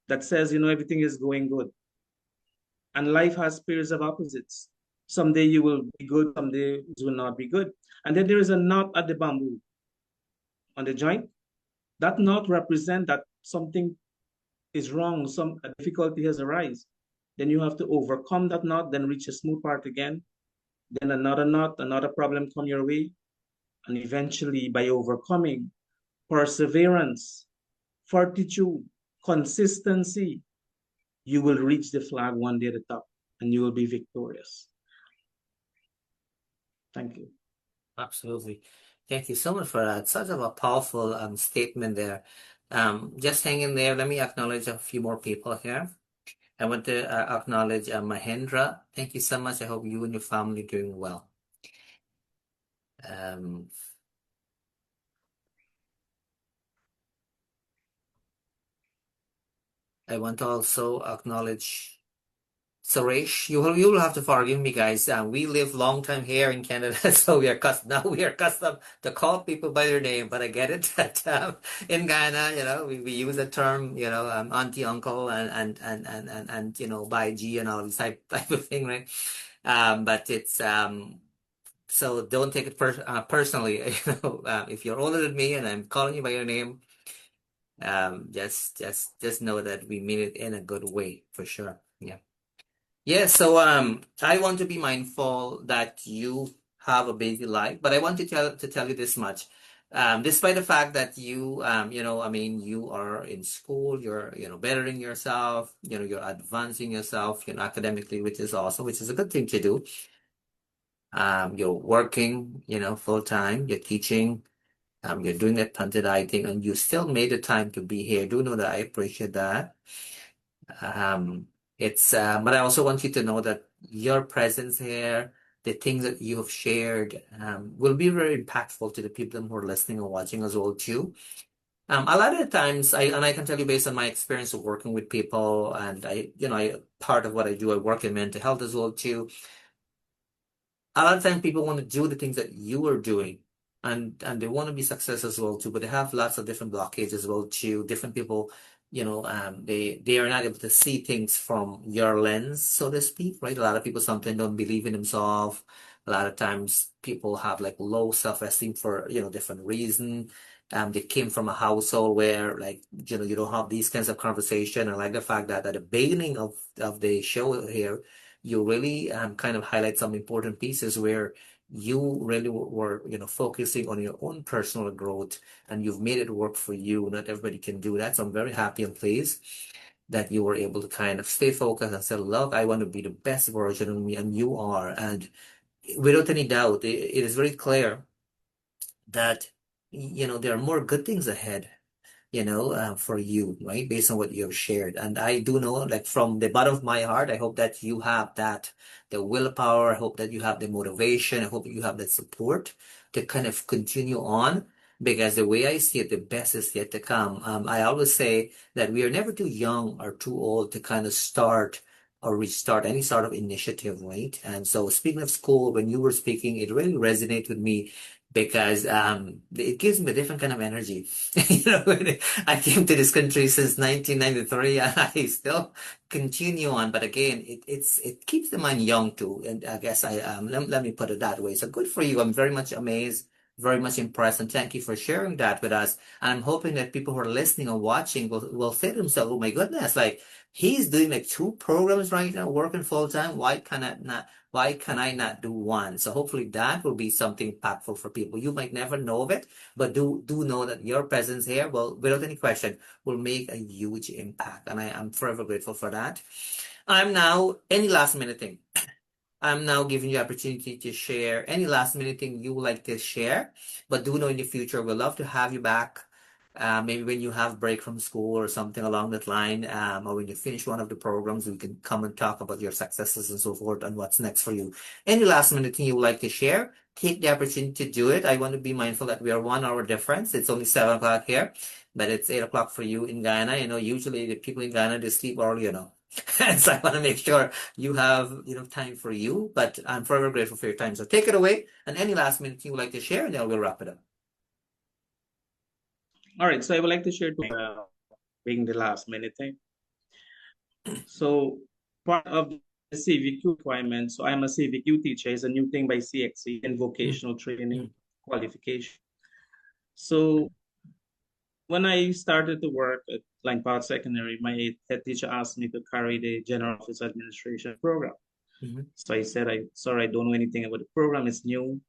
S2: that says, everything is going good. And life has pairs of opposites. Someday you will be good, someday you will not be good. And then there is a knot at the bamboo on the joint. That knot represents that something is wrong, some difficulty has arisen. Then you have to overcome that knot, then reach a smooth part again. Then another knot, another problem come your way. And eventually, by overcoming, perseverance, fortitude, consistency, you will reach the flag one day at the top and you will be victorious. Thank you.
S1: Absolutely. Thank you so much for that. Such a powerful statement there. Just hang in there. Let me acknowledge a few more people here. I want to acknowledge Mahendra. Thank you so much. I hope you and your family are doing well. I want to also acknowledge Suresh. You will have to forgive me, guys. We live long time here in Canada, so we are accustomed to call people by their name. But I get it that in Guyana, we use the term, auntie, uncle, and by G and all this type of thing, right? But it's so don't take it personally. If you're older than me and I'm calling you by your name, just know that we mean it in a good way for sure. Yeah, so I want to be mindful that you have a busy life, but I want to tell you this much. Despite the fact that you you are in school, you're bettering yourself, you're advancing yourself, academically, which is a good thing to do. You're working, full time, you're teaching, you're doing that content writing, and you still made the time to be here. Do know that I appreciate that. Um, but I also want you to know that your presence here, the things that you have shared, will be very impactful to the people who are listening or watching as well too. A lot of the times, I can tell you based on my experience of working with people, and part of what I do, I work in mental health as well too. A lot of times people want to do the things that you are doing, and they want to be successful as well too, but they have lots of different blockages as well too. Different people, they are not able to see things from your lens, so to speak, right? A lot of people sometimes don't believe in themselves. A lot of times people have like low self-esteem for, different reason. They came from a household where, like, you don't have these kinds of conversation. I like the fact that at the beginning of the show here, you really kind of highlight some important pieces where you really were, focusing on your own personal growth, and you've made it work for you. Not everybody can do that. So I'm very happy and pleased that you were able to kind of stay focused and say, look, I want to be the best version of me, and you are. And without any doubt, it is very clear that, there are more good things ahead, for you, right? Based on what you have shared. And I do know, like from the bottom of my heart, I hope that you have the willpower. I hope that you have the motivation. I hope you have the support to kind of continue on. Because the way I see it, the best is yet to come. I always say that we are never too young or too old to kind of start or restart any sort of initiative, right? And so speaking of school, when you were speaking, it really resonated with me because it gives me a different kind of energy. I came to this country since 1993, and I still continue on. But again, it keeps the mind young too. And I guess let me put it that way. So good for you. I'm very much amazed, very much impressed, and thank you for sharing that with us. And I'm hoping that people who are listening or watching will say to themselves, "Oh my goodness, like he's doing like two programs right now, working full time. Why can I not do one?" So hopefully that will be something impactful for people. You might never know of it, but do know that your presence here will, without any question, will make a huge impact. And I am forever grateful for that. I'm now any last minute thing. I'm now giving you opportunity to share any last minute thing you would like to share. But do know in the future, we'd love to have you back. Maybe when you have break from school or something along that line, or when you finish one of the programs, we can come and talk about your successes and so forth and what's next for you. Any last minute thing you would like to share, take the opportunity to do it. I want to be mindful that we are 1 hour difference. It's only 7 o'clock here, but it's 8 o'clock for you in Ghana. Usually the people in Ghana, they sleep early. So I want to make sure you have, time for you, but I'm forever grateful for your time. So take it away, and any last minute you would like to share, and then we'll wrap it up.
S2: All right, so I would like to share being the last minute thing. So part of the CVQ requirement, so I'm a CVQ teacher, is a new thing by CXC in vocational training qualification. So when I started to work at Langport Secondary, my head teacher asked me to carry the General Office Administration program. So I said, sorry, I don't know anything about the program. It's new,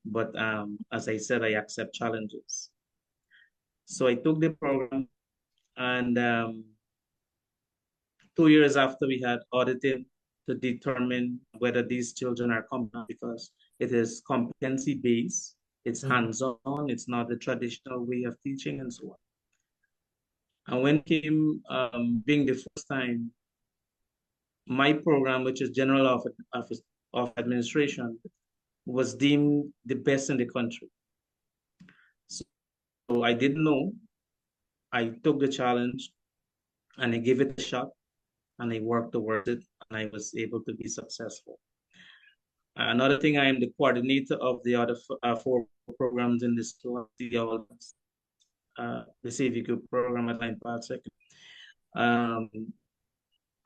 S2: but as I said, I accept challenges. So I took the program, and 2 years after, we had audited to determine whether these children are competent, because it is competency based, it's hands-on, it's not the traditional way of teaching and so on. And when it came being the first time, my program, which is General Office of Administration, was deemed the best in the country. So I didn't know. I took the challenge and I gave it a shot, and I worked towards it, and I was able to be successful. Another thing, I am the coordinator of the other 4 programs in this school, the CVQ program at Langport Secondary.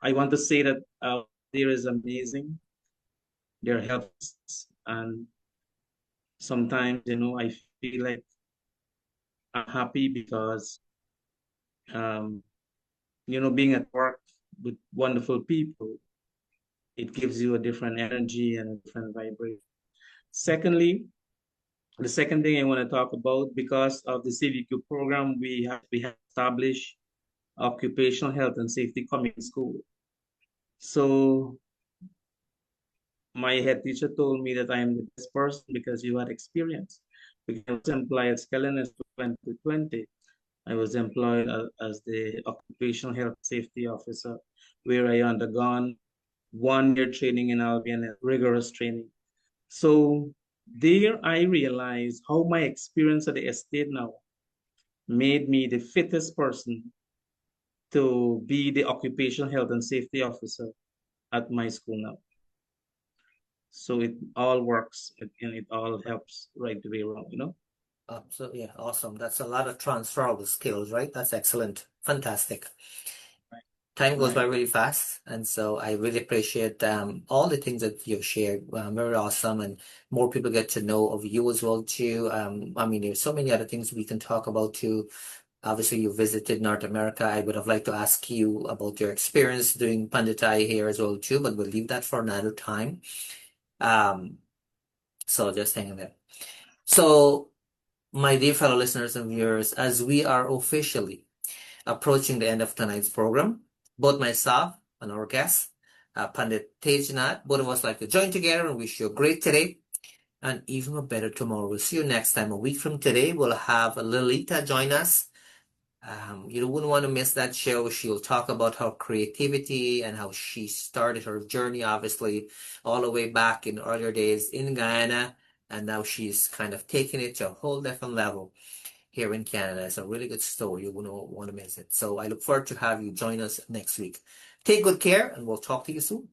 S2: I want to say that there is amazing. Their help, and sometimes, I feel like I'm happy because, being at work with wonderful people, it gives you a different energy and a different vibration. Secondly, the second thing I want to talk about, because of the CVQ program, we have established occupational health and safety coming school. So My head teacher told me that I am the best person because you had experience. Because I was employed at Skelliness 2020. I was employed as the occupational health safety officer, where I undergone 1 year training in Albion, rigorous training. So there I realized how my experience at the estate now made me the fittest person to be the occupational health and safety officer at my school now. So it all works and it all helps right the way around, you know?
S1: So yeah, awesome. That's a lot of transferable skills, right? That's excellent. Fantastic. Time goes by
S2: Right.
S1: really fast, and so I really appreciate all the things that you've shared. Very awesome, and more people get to know of you as well too. I mean, there's so many other things we can talk about too. Obviously, you visited North America. I would have liked to ask you about your experience doing Panditai here as well too, but we'll leave that for another time. Um, so just hang in there. So, my dear fellow listeners and viewers, as we are officially approaching the end of tonight's program, both myself and our guest, Pandit Tajnauth, both of us like to join together and wish you a great today and even a better tomorrow. We'll see you next time. A week from today, we'll have Lolita join us. You wouldn't want to miss that show. She'll talk about her creativity and how she started her journey, obviously, all the way back in earlier days in Guyana. And now she's kind of taking it to a whole different level here in Canada. It's a really good story. You wouldn't want to miss it. So I look forward to have you join us next week. Take good care, and we'll talk to you soon.